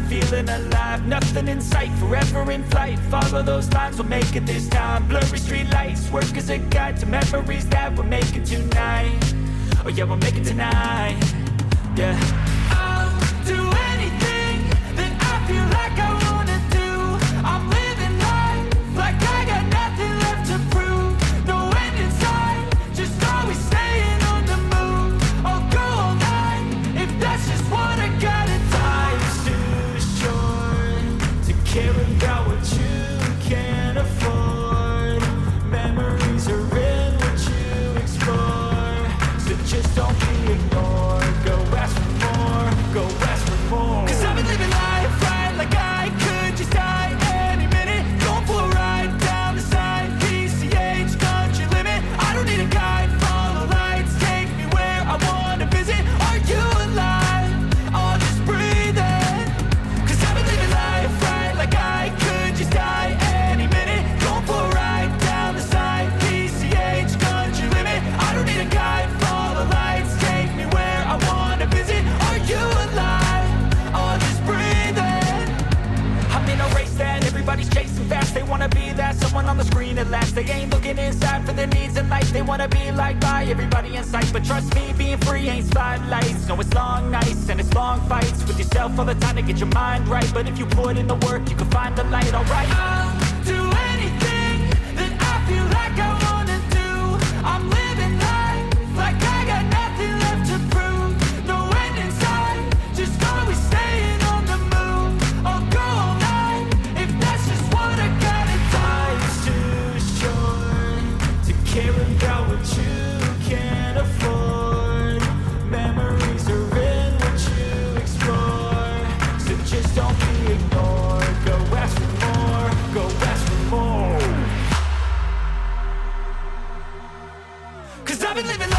feeling alive. Nothing in sight, forever in flight. Follow those lines, we'll make it this time. Blurry street lights, work as a guide to memories that we're making tonight. Oh yeah, we'll make it tonight. Yeah. I'll do anything that I feel like I wanna do. I'm living life like I got nothing left to prove. No end in sight, just always staying on the move. I'll go all night if that's just what I gotta do. Life's too short to care about what you can't afford. Memories are in what you explore, so just don't be ignored. Go ask for more, go ask for more. 'Cause I've been living life right like I could just die any minute. Going for a ride down the side, PCH, country limit. I don't need a guide, follow lights, take me where I wanna visit. Are you alive? I'll just breathe in. 'Cause I've been living life right like I could just die any minute. Going for a ride down the side, PCH, country limit. I don't need a guide, follow lights, take me where I wanna visit. Are you alive? I'll just breathe in. I'm in a race that everybody's chasing fast. They wanna be that someone on the screen at last. They ain't looking inside for their needs in life. They wanna be liked by everybody in sight. But trust me, being free ain't spotlights. No, it's long nights and it's long fights with yourself all the time to get your mind right. But if you put in the work, you can find the light, alright? I'll do anything that I feel like I wanna do. I'm living life like I got nothing left to prove. No end in sight, just always staying on the move. I'll go all night if that's just what I gotta do. Life's too short to care about what you can't afford. Memories are in what you explore, so just don't be ignored. Go ask for more, go ask for more. 'Cause I've been living